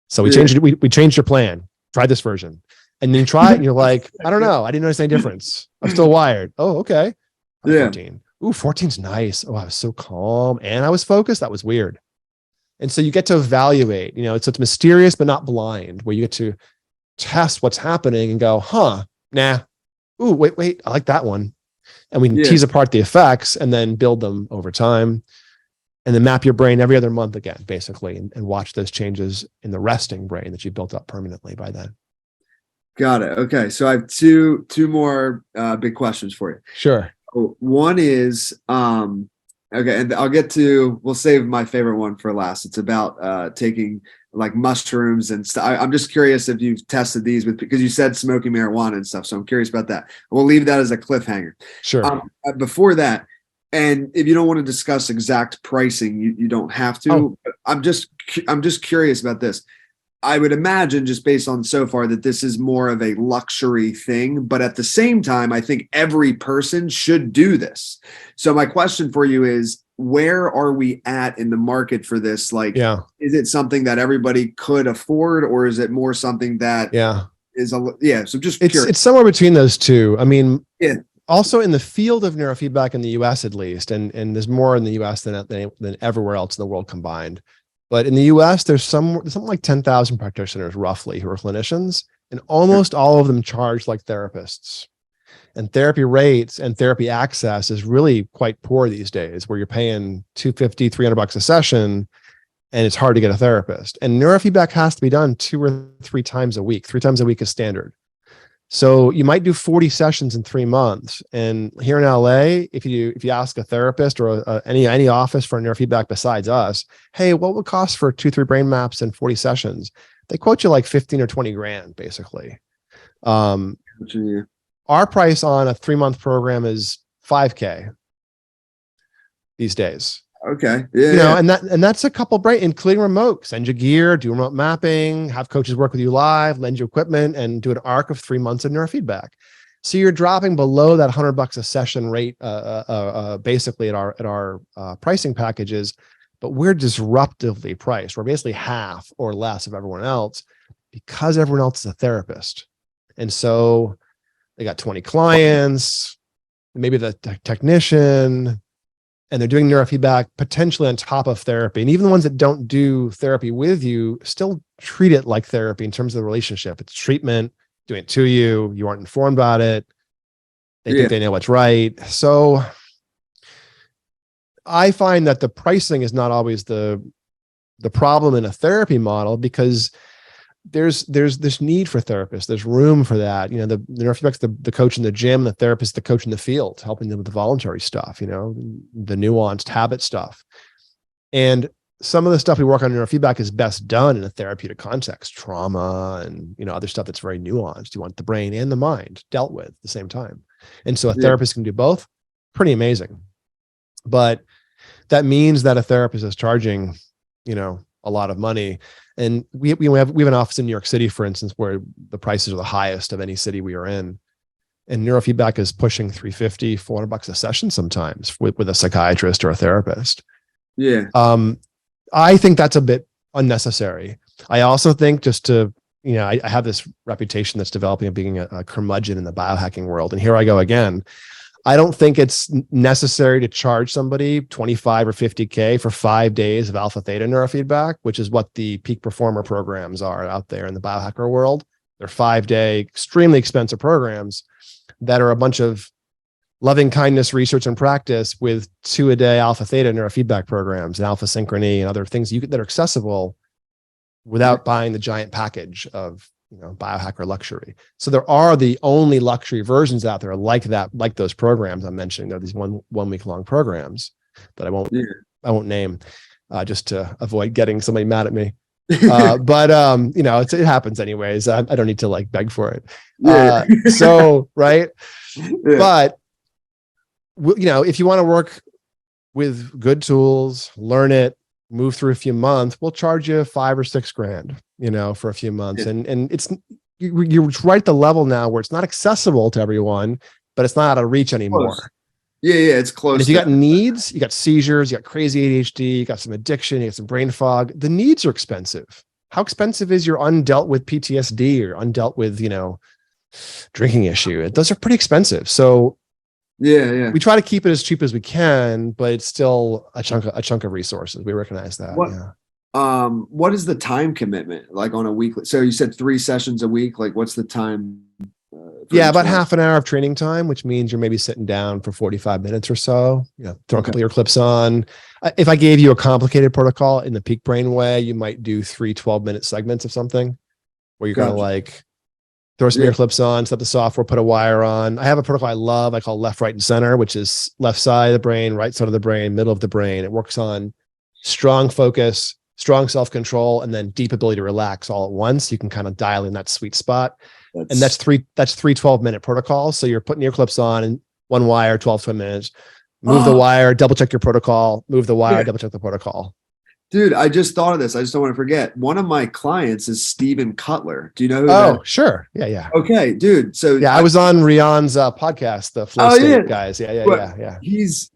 So we changed it. We changed your plan. Try this version. And then you try it and you're like, I don't know. I didn't notice any difference. I'm still wired. Oh, okay. 14. Ooh, 14's nice. Oh, I was so calm and I was focused. That was weird. And so you get to evaluate, so it's mysterious, but not blind, where you get to test what's happening and go, nah. Ooh, wait, I like that one. And we can tease apart the effects and then build them over time. And then map your brain every other month again, basically, and watch those changes in the resting brain that you built up permanently by then. Got it. Okay. So I have two more big questions for you. Sure. One is, okay, and we'll save my favorite one for last. It's about taking like mushrooms and stuff. I'm just curious if you've tested these because you said smoking marijuana and stuff. So I'm curious about that. We'll leave that as a cliffhanger. Sure. Before that, and if you don't want to discuss exact pricing, you don't have to. Oh. But I'm just curious about this. I would imagine, just based on so far, that this is more of a luxury thing, but at the same time, I think every person should do this. So my question for you is, where are we at in the market for this? Like, is it something that everybody could afford, or is it more something that is so just curious. It's somewhere between those two. I mean, also in the field of neurofeedback in the US, at least, and there's more in the US than everywhere else in the world combined. But in the US, there's something like 10,000 practitioners roughly who are clinicians, and almost all of them charge like therapists. And therapy rates and therapy access is really quite poor these days, where you're paying $250, $300 a session, and it's hard to get a therapist. And neurofeedback has to be done 2 or 3 times a week. 3 times a week is standard. So you might do 40 sessions in 3 months. And here in LA, if you ask a therapist or any office for neurofeedback besides us, hey, what would it cost for 2-3 brain maps and 40 sessions? They quote you like 15 or 20 grand, basically. Our price on a 3-month program is $5,000 these days. Okay. And that's a couple brain, including remote. Send you gear, do remote mapping, have coaches work with you live, lend you equipment, and do an arc of 3 months of neurofeedback. So you're dropping below that $100 a session rate, basically at our pricing packages, but we're disruptively priced. We're basically half or less of everyone else because everyone else is a therapist. And so they got 20 clients, maybe the technician, and they're doing neurofeedback potentially on top of therapy. And even the ones that don't do therapy with you still treat it like therapy in terms of the relationship. It's treatment, doing it to you. You aren't informed about it. They think they know what's right. So I find that the pricing is not always the problem in a therapy model, because there's this need for therapists. There's room for that. The neurofeedback's the coach in the gym, the therapist, the coach in the field, helping them with the voluntary stuff, the nuanced habit stuff. And some of the stuff we work on in neurofeedback is best done in a therapeutic context, trauma and, other stuff that's very nuanced. You want the brain and the mind dealt with at the same time. And so a therapist can do both. Pretty amazing. But that means that a therapist is charging a lot of money. And we have an office in New York City, for instance, where the prices are the highest of any city we are in. And neurofeedback is pushing $350, $400 a session sometimes with a psychiatrist or a therapist. Yeah. I think that's a bit unnecessary. I also think just to, I have this reputation that's developing of being a curmudgeon in the biohacking world. And here I go again. I don't think it's necessary to charge somebody 25 or 50K for 5 days of alpha theta neurofeedback, which is what the peak performer programs are out there in the biohacker world. They're 5-day, extremely expensive programs that are a bunch of loving kindness research and practice with 2-a-day alpha theta neurofeedback programs and alpha synchrony and other things that are accessible without buying the giant package of biohacker luxury. So there are the only luxury versions out there like that, like those programs I'm mentioning. They're these one week long programs that I won't name just to avoid getting somebody mad at me. But it happens anyways. I don't need to like beg for it. So right. Yeah. But if you want to work with good tools, learn it, move through a few months, we'll charge you $5 or $6 grand, for a few months. Yeah. And it's, you're right at the level now where it's not accessible to everyone, but it's not out of reach anymore. Close. Yeah. It's close. And if you got needs, you got seizures, you got crazy ADHD, you got some addiction, you got some brain fog, the needs are expensive. How expensive is your undealt with PTSD or undealt with, drinking issue? Those are pretty expensive. So yeah, we try to keep it as cheap as we can, but it's still a chunk of resources. We recognize that. What is the time commitment like on a weekly? So you said 3 sessions a week. Like, what's the time? About half an hour of training time, which means you're maybe sitting down for 45 minutes or so. Throw a couple of your clips on. If I gave you a complicated protocol in the peak brain way, you might do 3 12-minute segments of something where you're gonna like throw some ear clips on, set the software, put a wire on. I have a protocol I love. I call left, right, and center, which is left side of the brain, right side of the brain, middle of the brain. It works on strong focus, strong self-control, and then deep ability to relax all at once. You can kind of dial in that sweet spot. And that's three 12-minute protocols. So you're putting ear clips on and one wire, 12 minutes, move the wire, double check your protocol, move the wire, double check the protocol. Dude, I just thought of this. I just don't want to forget. One of my clients is Steven Cutler. Do you know who that is? Sure. Yeah. Okay, dude. So I was on Rian's podcast, the Flow State guys. Yeah. He's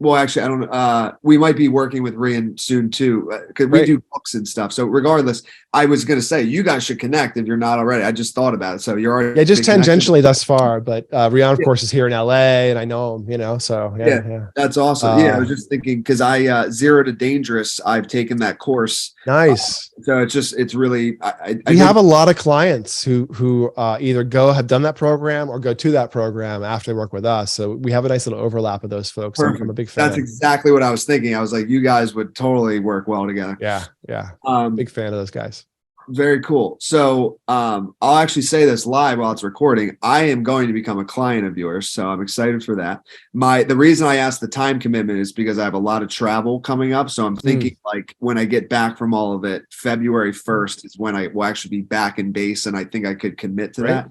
well, actually, I don't know. We might be working with Rian soon too, because we do books and stuff. So regardless, I was going to say you guys should connect if you're not already. I just thought about it. So you're already just tangentially thus far, but Rian, of course, is here in LA, and I know him. So yeah. That's awesome. I was just thinking because I Zero to Dangerous. I've taken that course. Nice. So it's really. We have a lot of clients who either have done that program or go to that program after they work with us. So we have a nice little overlap of those folks. I'm a big fan. That's exactly what I was thinking. I was like, you guys would totally work well together. Yeah. Big fan of those guys. Very cool. So I'll actually say this live while it's recording. I am going to become a client of yours, so I'm excited for that. The reason I asked the time commitment is because I have a lot of travel coming up. So I'm thinking like when I get back from all of it, February 1st is when I will actually be back in base, and I think I could commit to that.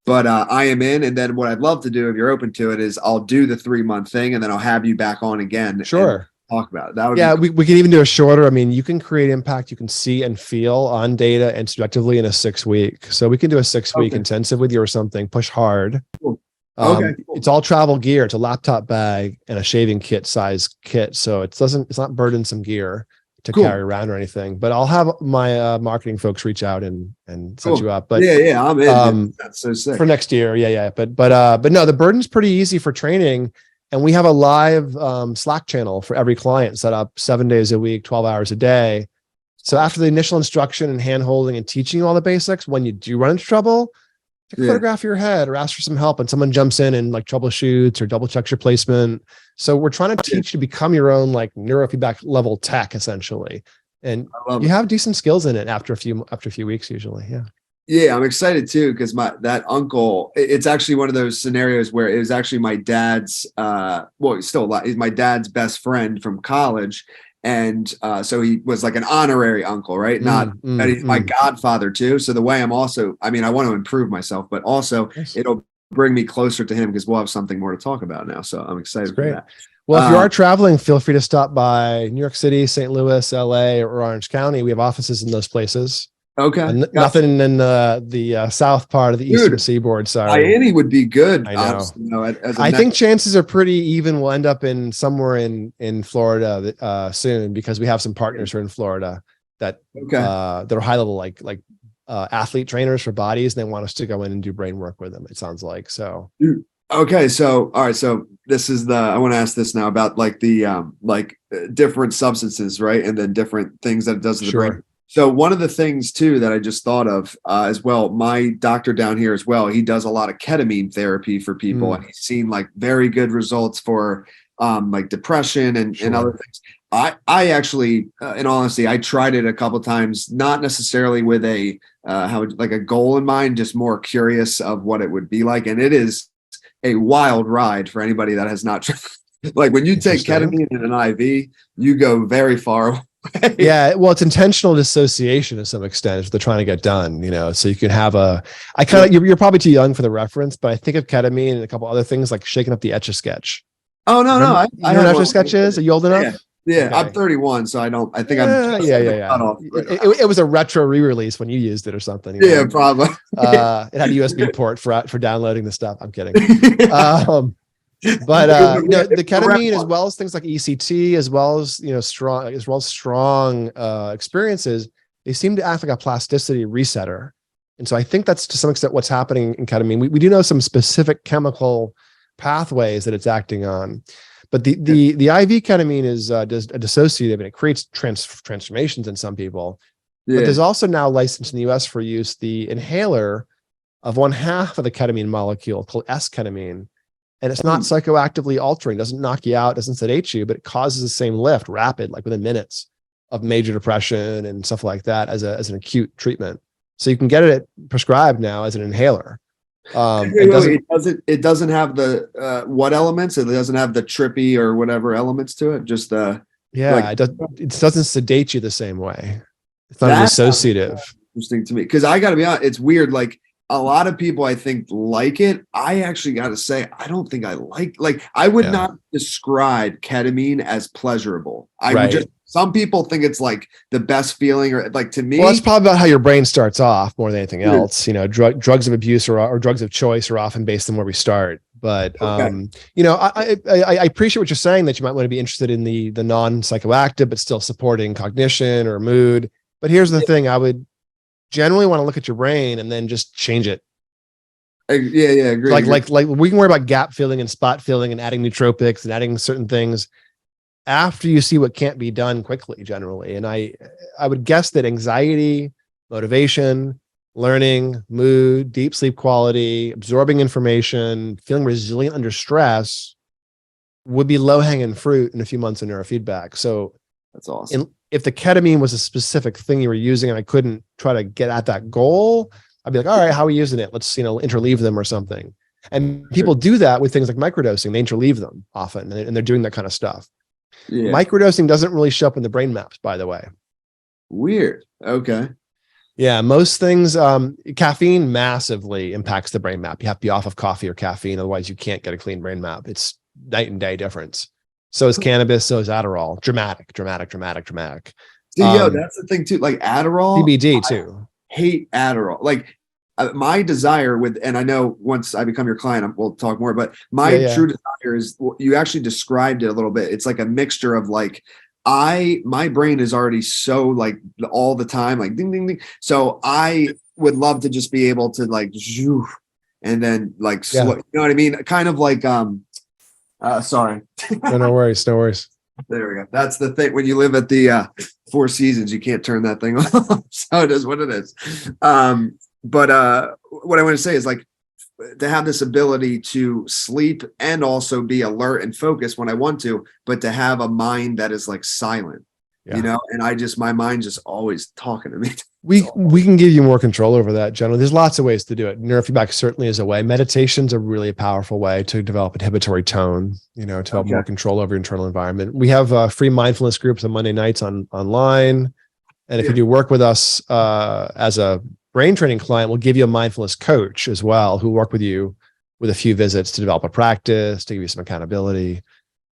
But I am in, and then what I'd love to do, if you're open to it, is I'll do the 3-month thing, and then I'll have you back on again. Sure. Talk about it. That would be cool. we can even do a shorter. I mean, you can create impact. You can see and feel on data and subjectively in a 6-week. So we can do a 6-week intensive with you or something. Push hard. Cool. Cool. It's all travel gear. It's a laptop bag and a shaving kit size kit. So it's not burdensome gear to carry around or anything. But I'll have my marketing folks reach out and set you up. But I'm in. That's so sick. For next year. Yeah. But no, the burden's pretty easy for training. And we have a live Slack channel for every client set up 7 days a week, 12 hours a day. So after the initial instruction and hand-holding and teaching you all the basics, when you do run into trouble, take a photograph of your head or ask for some help, and someone jumps in and like troubleshoots or double checks your placement. So we're trying to teach you to become your own like neurofeedback level tech essentially. And you have decent skills in it after a few weeks usually. Yeah. Yeah, I'm excited too, because that uncle, it's actually one of those scenarios where it was actually my dad's he's still alive. He's my dad's best friend from college. And so he was like an honorary uncle, right? But he's my godfather too. So the way I want to improve myself, but also it'll bring me closer to him because we'll have something more to talk about now. So I'm excited for that. Well, if you are traveling, feel free to stop by New York City, St. Louis, LA, or Orange County. We have offices in those places. Okay. Nothing in the south part of the Eastern Seaboard. Sorry. Miami would be good. I know. Honestly, as I think chances are pretty even. We'll end up in somewhere in Florida soon, because we have some partners who are in Florida that are high level like athlete trainers for bodies, and they want us to go in and do brain work with them. It sounds like so. Okay, so all right, so this is I want to ask this now about like the different substances, right, and then different things that it does to the brain. So one of the things too that I just thought of as well, my doctor down here as well, he does a lot of ketamine therapy for people, and he's seen like very good results for like depression and other things. I actually, in all honesty, I tried it a couple of times, not necessarily with a like a goal in mind, just more curious of what it would be like, and it is a wild ride for anybody that has not tried. Like when you take ketamine in an IV, you go very far away. Yeah, well, it's intentional dissociation to some extent if they're trying to get done, so you can have you're probably too young for the reference, but I think of ketamine and a couple other things like shaking up the Etch-a-Sketch. Oh, no. I know what Etch-a-Sketch is? Are you old enough? Yeah. Okay. I'm 31, so I think I'm yeah. It was a retro re-release when you used it or something. Yeah, probably. It had a USB port for downloading the stuff. I'm kidding. But the ketamine, as well as things like ECT, as well as strong experiences, they seem to act like a plasticity resetter. And so I think that's to some extent what's happening in ketamine. We do know some specific chemical pathways that it's acting on, but the IV ketamine is dissociative, and it creates transformations in some people. But there's also now licensed in the US for use the inhaler of one half of the ketamine molecule called S-ketamine. And it's not psychoactively altering, doesn't knock you out, doesn't sedate you, but it causes the same lift, rapid, like within minutes, of major depression and stuff like that as an acute treatment. So you can get it prescribed now as an inhaler. It doesn't have the what elements? It doesn't have the trippy or whatever elements to it. Just it doesn't sedate you the same way. It's not dissociative. Interesting to me, because I got to be honest, it's weird. Like a lot of people, I think, like it. I actually got to say, I don't think I like I would not describe ketamine as pleasurable. I would just. Some people think it's like the best feeling, or like to me. Well, it's probably about how your brain starts off more than anything else. Drugs of abuse or drugs of choice are often based on where we start. But I appreciate what you're saying, that you might want to be interested in the non-psychoactive, but still supporting cognition or mood. But here's the thing: I would generally want to look at your brain and then just change it. Agree. Like we can worry about gap filling and spot filling and adding nootropics and adding certain things after you see what can't be done quickly, generally. And I would guess that anxiety, motivation, learning, mood, deep sleep quality, absorbing information, feeling resilient under stress would be low-hanging fruit in a few months of neurofeedback. So that's awesome. If the ketamine was a specific thing you were using and I couldn't try to get at that goal, I'd be like, all right, how are we using it? Let's, interleave them or something. And people do that with things like microdosing. They interleave them often, and they're doing that kind of stuff. Yeah. Microdosing doesn't really show up in the brain maps, by the way. Weird. Okay. Yeah, most things, caffeine massively impacts the brain map. You have to be off of coffee or caffeine, otherwise you can't get a clean brain map. It's night and day difference. So is cannabis, so is Adderall. Dramatic. See, that's the thing too. Like Adderall, CBD too. I hate Adderall. Like my desire and I know once I become your client, we'll talk more, but my true desire is, you actually described it a little bit. It's like a mixture of like, my brain is already so like all the time, like ding, ding, ding. So I would love to just be able to like, and then like, slow, you know what I mean? Kind of like, sorry. No worries. There we go. That's the thing. When you live at the Four Seasons, you can't turn that thing off. So it is what it is. But what I want to say is like, to have this ability to sleep and also be alert and focused when I want to, but to have a mind that is like silent, and my mind just always talking to me. We can give you more control over that generally. There's lots of ways to do it. Neurofeedback certainly is a way. Meditation's a really powerful way to develop inhibitory tone, to have more control over your internal environment. We have free mindfulness groups on Monday nights online. And if you do work with us as a brain training client, we'll give you a mindfulness coach as well, who work with you with a few visits to develop a practice, to give you some accountability.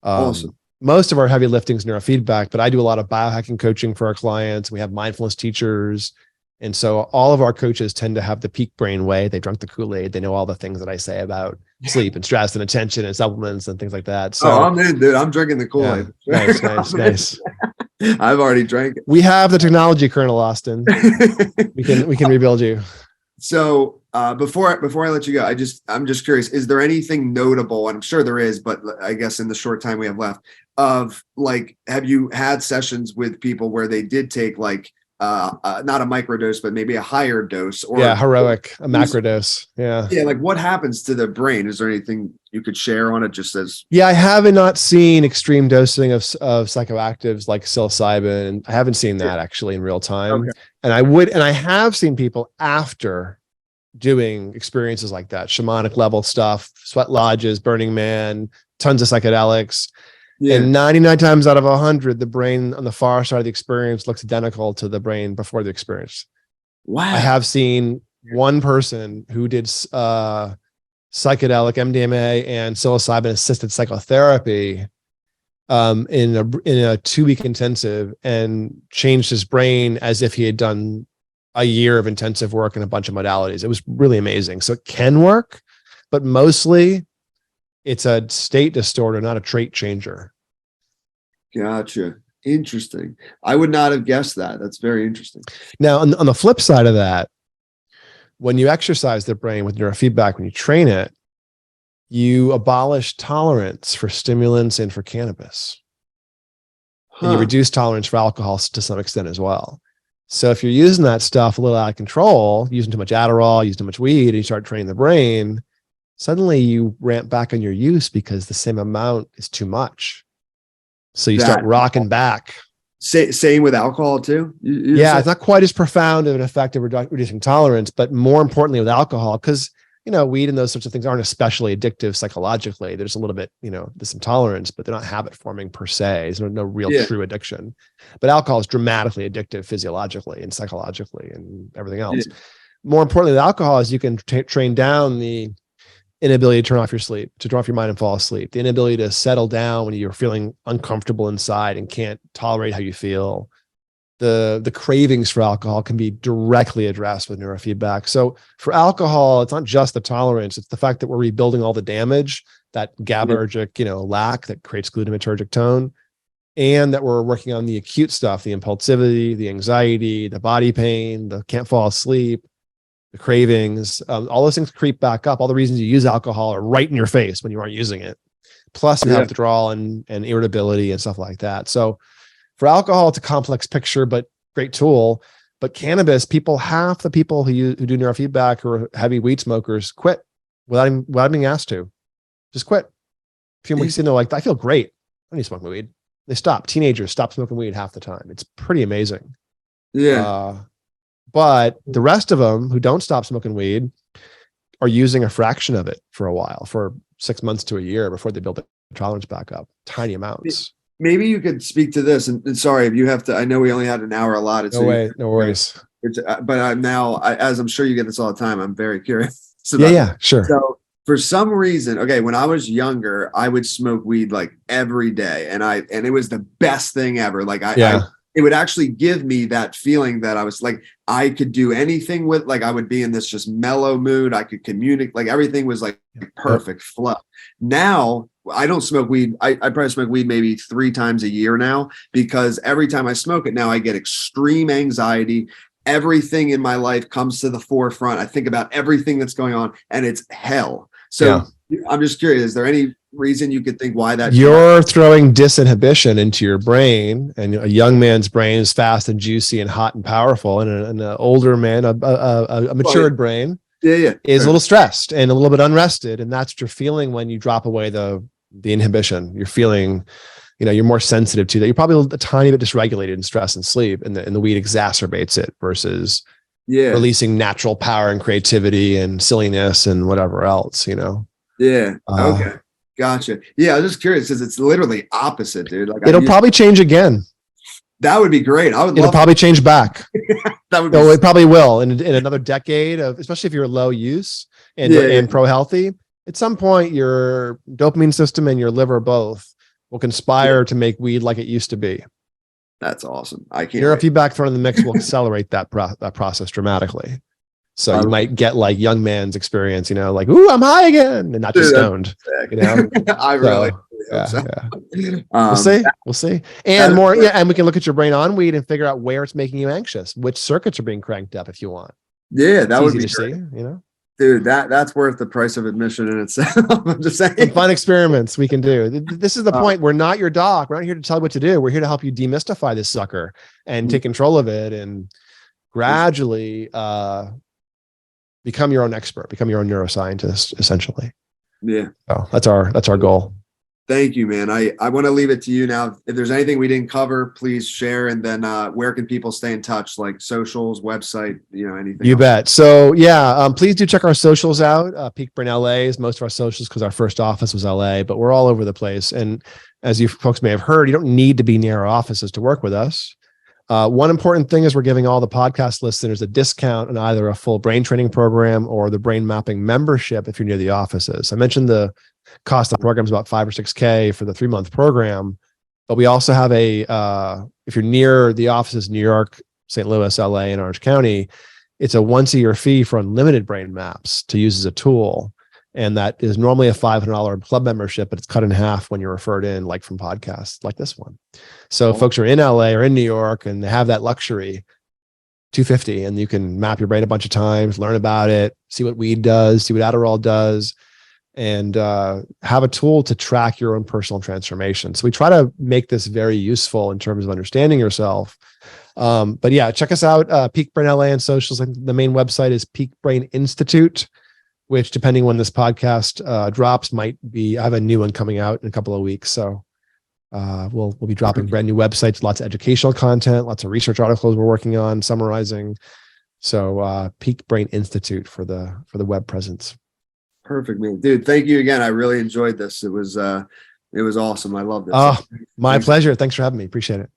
Awesome. Most of our heavy lifting is neurofeedback, but I do a lot of biohacking coaching for our clients. We have mindfulness teachers. And so all of our coaches tend to have the peak brain way. They drunk the Kool-Aid. They know all the things that I say about sleep and stress and attention and supplements and things like that. So I'm in, dude. I'm drinking the Kool-Aid. Yeah, nice. I've already drank it. We have the technology, Colonel Austin. we can rebuild you. So before I let you go, I'm just curious, is there anything notable, and I'm sure there is, but I guess in the short time we have left, of like, have you had sessions with people where they did take like not a microdose, but maybe a higher dose, or a macrodose? Yeah, like what happens to the brain? Is there anything you could share on it, just as? I haven't not seen extreme dosing of psychoactives like psilocybin, and I haven't seen that actually in real time. Okay. And I have seen people after doing experiences like that, shamanic level stuff, sweat lodges, Burning Man, tons of psychedelics. Yeah. And 99 times out of 100, the brain on the far side of the experience looks identical to the brain before the experience. Wow. I have seen one person who did psychedelic MDMA and psilocybin assisted psychotherapy in a 2-week intensive, and changed his brain as if he had done a year of intensive work in a bunch of modalities. It was really amazing. So it can work, but mostly it's a state distorter, not a trait changer. Gotcha. Interesting. I would not have guessed that. That's very interesting. Now, on the flip side of that, when you exercise the brain with neurofeedback, when you train it, you abolish tolerance for stimulants and for cannabis. And you reduce tolerance for alcohol to some extent as well. So if you're using that stuff a little out of control, using too much Adderall, using too much weed, and you start training the brain, suddenly you ramp back on your use because the same amount is too much. So you start rocking back. Same with alcohol too? It's not quite as profound of an effect of reducing tolerance, but more importantly with alcohol, because weed and those sorts of things aren't especially addictive psychologically. There's a little bit, there's some tolerance, but they're not habit forming per se. There's no real true addiction. But alcohol is dramatically addictive physiologically and psychologically and everything else. Yeah. More importantly, with alcohol is you can train down the inability to turn off your mind and fall asleep, the inability to settle down when you're feeling uncomfortable inside and can't tolerate how you feel. The cravings for alcohol can be directly addressed with neurofeedback. So for alcohol, it's not just the tolerance, it's the fact that we're rebuilding all the damage, that GABAergic, lack that creates glutamatergic tone, and that we're working on the acute stuff, the impulsivity, the anxiety, the body pain, the can't fall asleep, the cravings, all those things creep back up. All the reasons you use alcohol are right in your face when you aren't using it. Plus you have withdrawal and irritability and stuff like that. So for alcohol, it's a complex picture, but great tool. But cannabis, half the people who do neurofeedback or heavy weed smokers quit without being asked to. Just quit. A few weeks in, they're like, I feel great. I don't need to smoke my weed. They stop. Teenagers stop smoking weed half the time. It's pretty amazing. Yeah. But the rest of them who don't stop smoking weed are using a fraction of it for a while, for 6 months to a year before they build their tolerance back up. Tiny amounts. Maybe you could speak to this, and sorry if you have to. I know we only had an hour allotted. No worries. But I'm now, as I'm sure you get this all the time, I'm very curious. Sure. So for some reason, when I was younger, I would smoke weed like every day, and it was the best thing ever. Like it would actually give me that feeling that I was like, I could do anything with, like, I would be in this just mellow mood. I could communicate, like everything was like perfect flow. Now I don't smoke weed. I probably smoke weed maybe 3 times a year now, because every time I smoke it now, I get extreme anxiety. Everything in my life comes to the forefront. I think about everything that's going on, and it's hell. So I'm just curious, is there any reason you could think why that you're throwing disinhibition into your brain, and a young man's brain is fast and juicy and hot and powerful, and an older man, a matured brain is a little stressed and a little bit unrested. And that's what you're feeling when you drop away the inhibition. You're feeling, you're more sensitive to that. You're probably a tiny bit dysregulated in stress and sleep, and the weed exacerbates it versus releasing natural power and creativity and silliness and whatever else, Okay. Gotcha. Yeah. I was just curious because it's literally opposite, dude. Like it'll probably change again. That would be great. It'll probably change back. That would it probably will in another decade of, especially if you're low use and pro healthy. At some point, your dopamine system and your liver both will conspire to make weed like it used to be. That's awesome. I can't. Neurofeedback thrown in the mix will accelerate that process dramatically. So you might get like young man's experience, like, ooh, I'm high again, and not just stoned. I really hope so. We'll see. And more, and we can look at your brain on weed and figure out where it's making you anxious, which circuits are being cranked up if you want. Yeah, that would be easy to see, Dude, that's worth the price of admission in itself. I'm just saying. Some fun experiments we can do. This is the point. We're not your doc. We're not here to tell you what to do. We're here to help you demystify this sucker and take control of it and gradually become your own expert, become your own neuroscientist, essentially. Yeah. So that's our goal. Thank you, man. I want to leave it to you now. If there's anything we didn't cover, please share. And then where can people stay in touch? Like socials, website, anything. You bet. So please do check our socials out. Peak Brain LA is most of our socials because our first office was LA, but we're all over the place. And as you folks may have heard, you don't need to be near our offices to work with us. One important thing is we're giving all the podcast listeners a discount on either a full brain training program or the brain mapping membership if you're near the offices. I mentioned the cost of the program is about $5,000 or $6,000 for the 3-month program, but we also have if you're near the offices, New York, St. Louis, LA, and Orange County, it's a once-a-year fee for unlimited brain maps to use as a tool. And that is normally a $500 club membership, but it's cut in half when you're referred in, like from podcasts like this one. So if folks are in LA or in New York and they have that luxury, $250, and you can map your brain a bunch of times, learn about it, see what weed does, see what Adderall does, and have a tool to track your own personal transformation. So we try to make this very useful in terms of understanding yourself. But yeah, check us out, Peak Brain LA and socials. The main website is Peak Brain Institute, which depending when this podcast drops might be, I have a new one coming out in a couple of weeks. So we'll be dropping brand new websites, lots of educational content, lots of research articles we're working on, summarizing. So Peak Brain Institute for the web presence. Perfect, man. Dude, thank you again. I really enjoyed this. It was awesome. I loved it. Oh, my pleasure. Thanks for having me. Appreciate it.